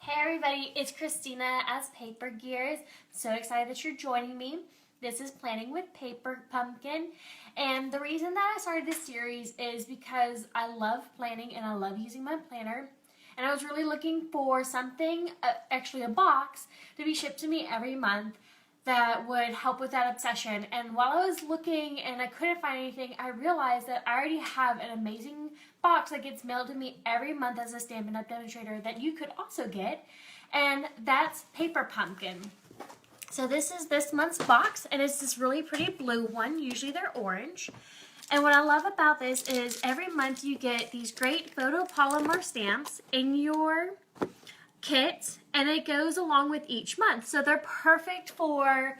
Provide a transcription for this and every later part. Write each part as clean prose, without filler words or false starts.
Hey everybody, it's Christina as Paper Gears. So excited that you're joining me. This is Planning with Paper Pumpkin, and the reason that I started this series is because I love planning and I love using my planner, and I was really looking for something, actually a box, to be shipped to me every month that would help with that obsession. And while I was looking and I couldn't find anything, I realized that I already have an amazing box that gets mailed to me every month as a Stampin' Up! Demonstrator that you could also get, and that's Paper Pumpkin. So this is this month's box, and it's this really pretty blue one. Usually they're orange. And what I love about this is every month you get these great photopolymer stamps in your kit, and it goes along with each month. So they're perfect for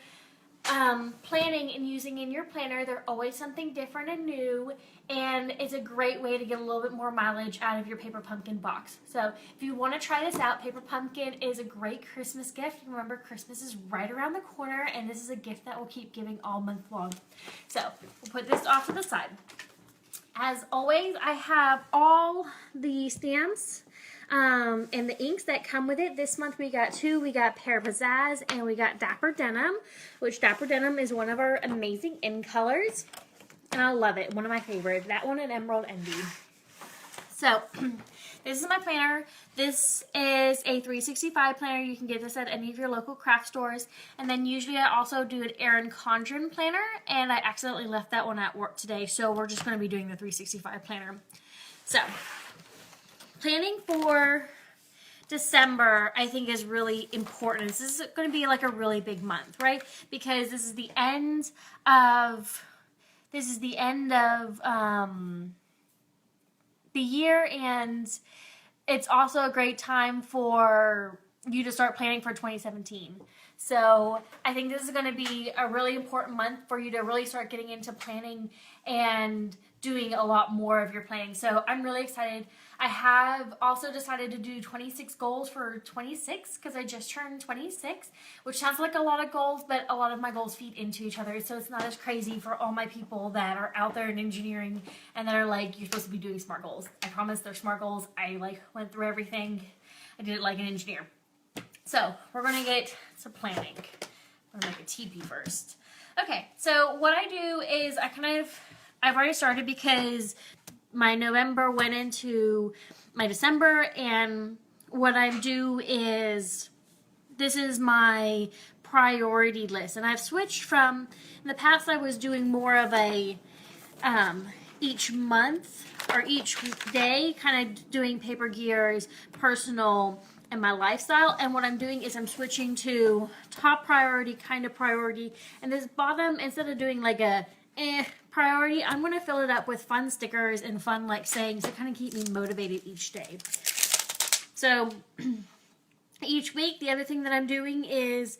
planning and using in your planner. They're always something different and new, and it's a great way to get a little bit more mileage out of your Paper Pumpkin box. So if you want to try this out, Paper Pumpkin is a great Christmas gift. Remember, Christmas is right around the corner, and this is a gift that will keep giving all month long. So we'll put this off to the side. As always, I have all the stamps and the inks that come with it. This month we got two. We got Pear Pizzazz and we got Dapper Denim, which Dapper Denim is one of our amazing in colors, and I love it. One of my favorites. That one and Emerald Envy. So this is my planner. This is a 365 planner. You can get this at any of your local craft stores. And then usually I also do an Erin Condren planner, and I accidentally left that one at work today, so we're just going to be doing the 365 planner. So planning for December, I think, is really important. This is going to be like a really big month, right? Because this is the end of the year, and it's also a great time for you to start planning for 2017. So I think this is going to be a really important month for you to really start getting into planning and doing a lot more of your planning. So I'm really excited. I have also decided to do 26 goals for 26 because I just turned 26, which sounds like a lot of goals, but a lot of my goals feed into each other. So it's not as crazy for all my people that are out there in engineering and that are like, you're supposed to be doing SMART goals. I promise they're SMART goals. I went through everything. I did it like an engineer. So we're going to get to planning. I'm going to make a TP first. Okay, so what I do is I've already started because my November went into my December, and what I do is this is my priority list, and I've switched from, in the past I was doing more of a each month or each day kind of doing Paper Gears, personal, and my lifestyle, and what I'm doing is I'm switching to top priority, kind of priority, and this bottom, instead of doing like a priority, I'm going to fill it up with fun stickers and fun sayings to kind of keep me motivated each day. So each week, the other thing that I'm doing is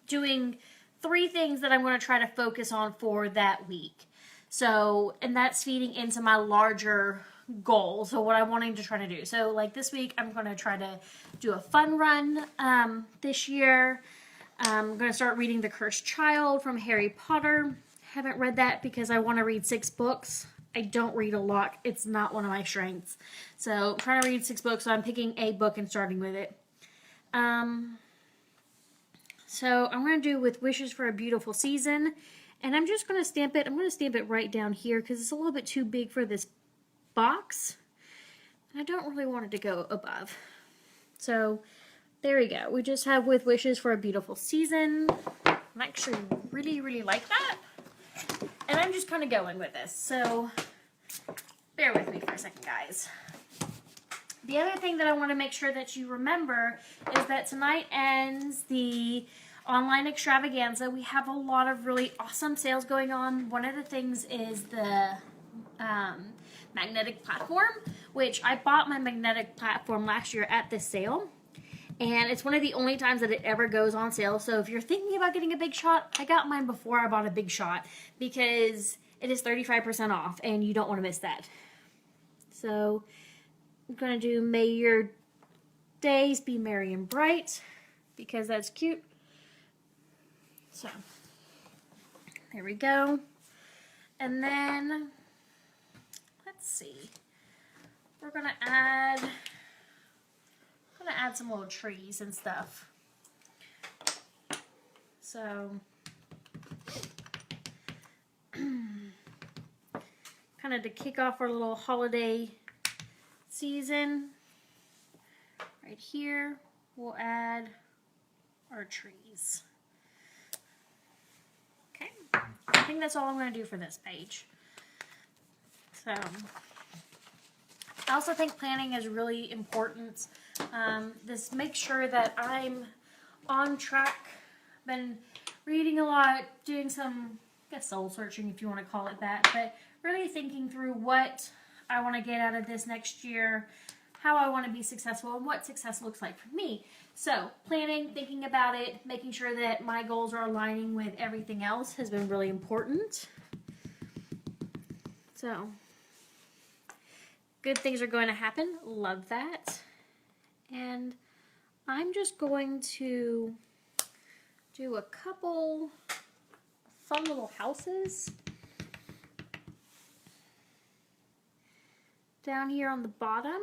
doing 3 things that I'm going to try to focus on for that week. So, and that's feeding into my larger goal, so what I'm wanting to try to do. So like this week, I'm going to try to do a fun run this year. I'm going to start reading The Cursed Child from Harry Potter. Haven't read that because I want to read 6 books. I don't read a lot. It's not one of my strengths. So I'm trying to read 6 books, so I'm picking a book and starting with it. So I'm going to do With Wishes for a Beautiful Season. And I'm just going to stamp it. I'm going to stamp it right down here because it's a little bit too big for this box. I don't really want it to go above. So there we go. We just have With Wishes for a Beautiful Season. I actually really like that. And I'm just kind of going with this. So bear with me for a second, guys. The other thing that I want to make sure that you remember is that tonight ends the online extravaganza. We have a lot of really awesome sales going on. One of the things is the magnetic platform, which I bought my magnetic platform last year at this sale. And it's one of the only times that it ever goes on sale. So if you're thinking about getting a big shot, I got mine before I bought a big shot because it is 35% off and you don't want to miss that. So I'm going to do May Your Days Be Merry and Bright because that's cute. So there we go. And then let's see. We're going to add add some little trees and stuff. So kind of to kick off our little holiday season, right here we'll add our trees. Okay, I think that's all I'm going to do for this page. So I also think planning is really important. This makes sure that I'm on track. Been reading a lot, doing some, I guess, soul searching if you want to call it that, but really thinking through what I want to get out of this next year, how I want to be successful, and what success looks like for me. So planning, thinking about it, making sure that my goals are aligning with everything else has been really important. So good things are going to happen. Love that. And I'm just going to do a couple fun little houses down here on the bottom.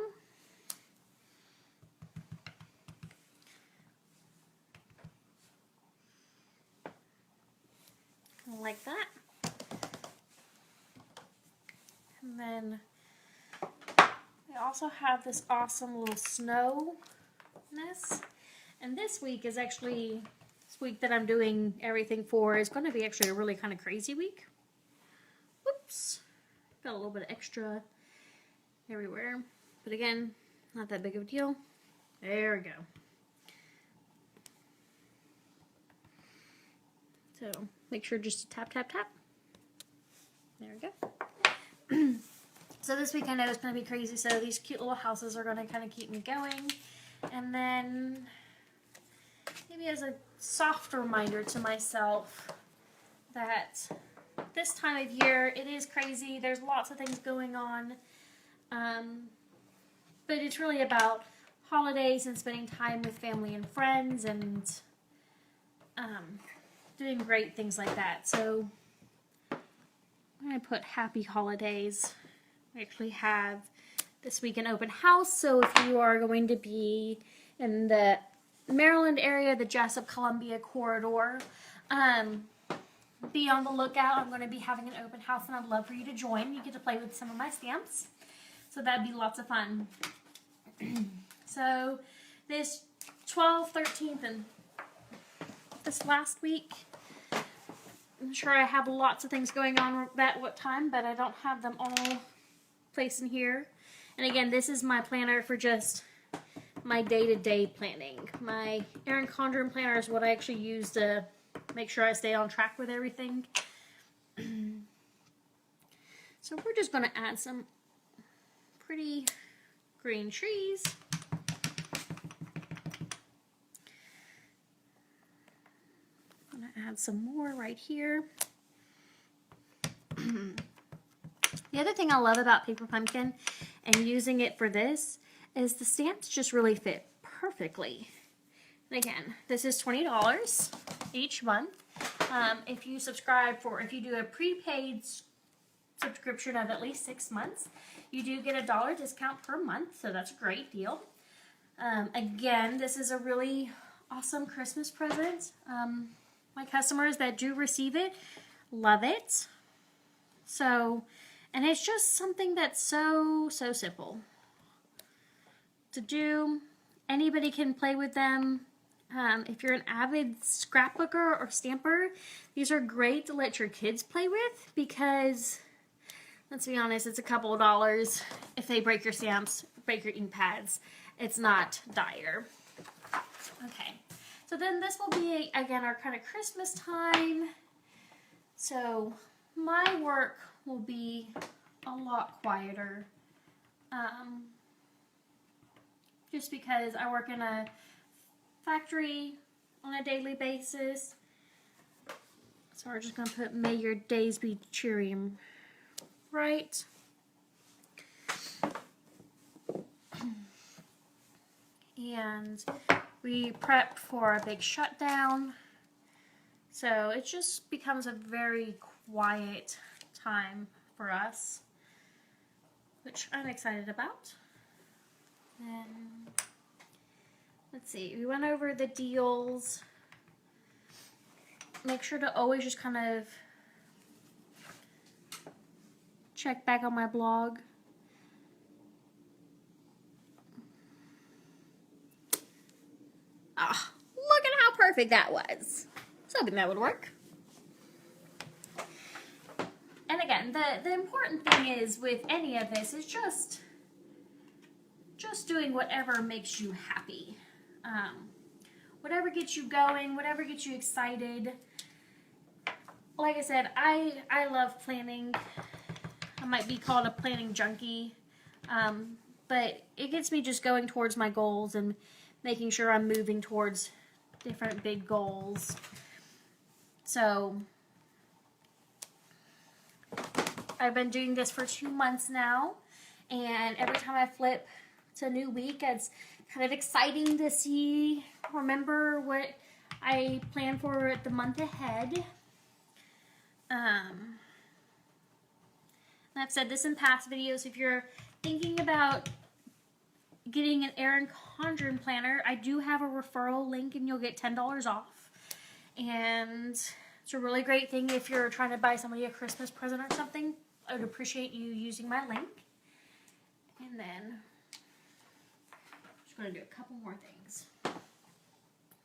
Like that. And then I also have this awesome little snowness. And this week is actually, this week that I'm doing everything for is going to be actually a really kind of crazy week. Whoops. Got a little bit of extra everywhere. But again, not that big of a deal. There we go. So make sure just to tap, tap, tap. There we go. So this week I know it's going to be crazy, so these cute little houses are going to kind of keep me going. And then maybe as a soft reminder to myself that this time of year, it is crazy. There's lots of things going on. But it's really about holidays and spending time with family and friends and doing great things like that. So I'm going to put happy holidays. We actually have this week an open house, so if you are going to be in the Maryland area, the Jessup Columbia corridor, be on the lookout. I'm going to be having an open house, and I'd love for you to join. You get to play with some of my stamps, so that'd be lots of fun. So this 12th, 13th, and this last week, I'm sure I have lots of things going on at what time, but I don't have them all placed in here. And again, this is my planner for just my day-to-day planning. My Erin Condren planner is what I actually use to make sure I stay on track with everything. So we're just going to add some pretty green trees. I'm going to add some more right here. The other thing I love about Paper Pumpkin and using it for this is the stamps just really fit perfectly. And again, this is $20 each month. If you subscribe if you do a prepaid subscription of at least 6 months, you do get a $1 discount per month, so that's a great deal. Again, this is a really awesome Christmas present. My customers that do receive it love it. So, and it's just something that's so simple to do. Anybody can play with them. If you're an avid scrapbooker or stamper, these are great to let your kids play with because, let's be honest, it's a couple of dollars. If they break your stamps, break your ink pads, it's not dire. Okay, so then this will be, again, our kind of Christmas time. So my work will be a lot quieter. Just because I work in a factory on a daily basis. So we're just going to put "May your days be cheery" right. And we prep for a big shutdown. So it just becomes a very quiet time for us, which I'm excited about. And let's see, we went over the deals. Make sure to always just kind of check back on my blog. Ah, look at how perfect that was. So I think that would work. And again, the important thing is with any of this is just doing whatever makes you happy. Whatever gets you going, whatever gets you excited. Like I said, I love planning. I might be called a planning junkie, but it gets me just going towards my goals and making sure I'm moving towards different big goals. So I've been doing this for 2 months now, and every time I flip to a new week, it's kind of exciting to remember what I plan for the month ahead. And I've said this in past videos, if you're thinking about getting an Erin Condren planner, I do have a referral link and you'll get $10 off. And it's a really great thing if you're trying to buy somebody a Christmas present or something. I would appreciate you using my link. And then I'm just going to do a couple more things.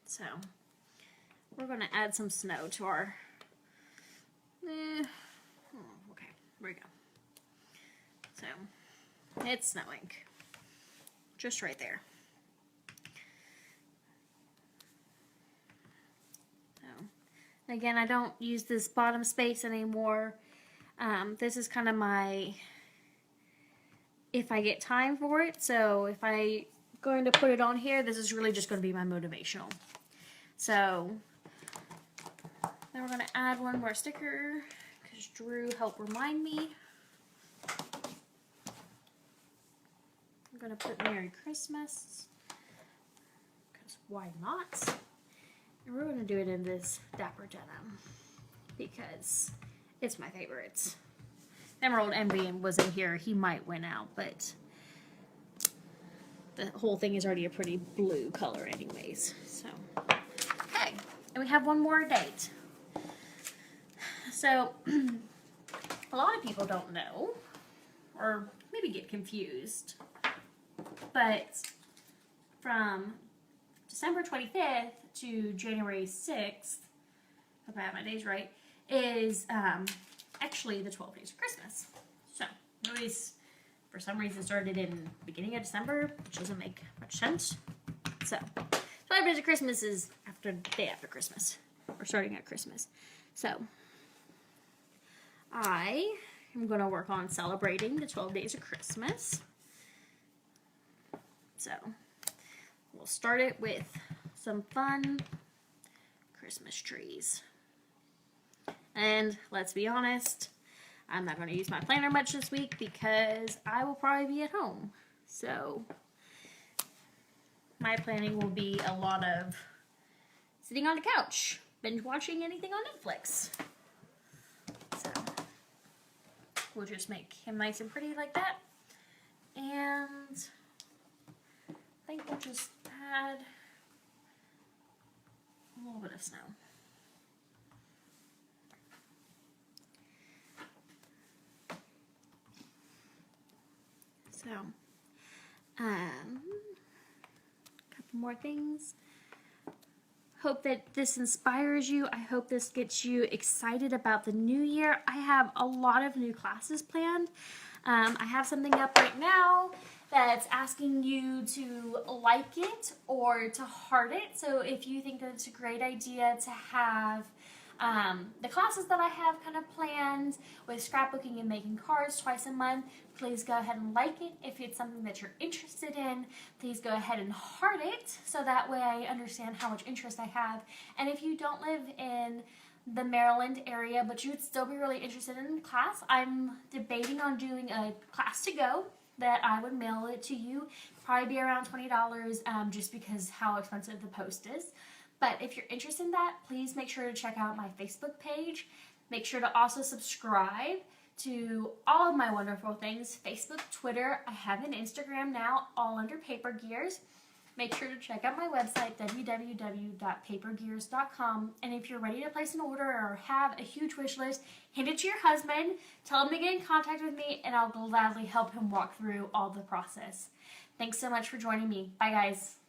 So we're going to add some snow to our... okay, there we go. So it's snowing. Just right there. So, again, I don't use this bottom space anymore. This is kind of my, if I get time for it. So if I'm going to put it on here, this is really just going to be my motivational. So then we're going to add one more sticker because Drew helped remind me. I'm going to put Merry Christmas, because why not? And we're going to do it in this Dapper Denim, because it's my favorite. Emerald Envy was in here. He might win out, but the whole thing is already a pretty blue color anyways. So, okay. And we have one more date. So, a lot of people don't know, or maybe get confused, but from December 25th to January 6th, if I have my days right, is actually the 12 days of Christmas. So, nobody's, for some reason, started in the beginning of December, which doesn't make much sense. So, 12 days of Christmas is after the day after Christmas, or starting at Christmas. So, I am going to work on celebrating the 12 days of Christmas. So, we'll start it with some fun Christmas trees. And let's be honest, I'm not going to use my planner much this week because I will probably be at home. So, my planning will be a lot of sitting on the couch, binge watching anything on Netflix. So, we'll just make him nice and pretty like that. And I think we'll just add a little bit of snow. So, a couple more things. Hope that this inspires you. I hope this gets you excited about the new year. I have a lot of new classes planned. I have something up right now that's asking you to like it or to heart it. So if you think that it's a great idea to have the classes that I have kind of planned with scrapbooking and making cards twice a month, please go ahead and like it. If it's something that you're interested in, please go ahead and heart it so that way I understand how much interest I have. And if you don't live in the Maryland area, but you would still be really interested in class, I'm debating on doing a class to go that I would mail it to you. Probably be around $20 just because how expensive the post is. But if you're interested in that, please make sure to check out my Facebook page. Make sure to also subscribe to all of my wonderful things. Facebook, Twitter, I have an Instagram now, all under Paper Gears. Make sure to check out my website, www.papergears.com. And if you're ready to place an order or have a huge wish list, hand it to your husband, tell him to get in contact with me, and I'll gladly help him walk through all the process. Thanks so much for joining me. Bye, guys.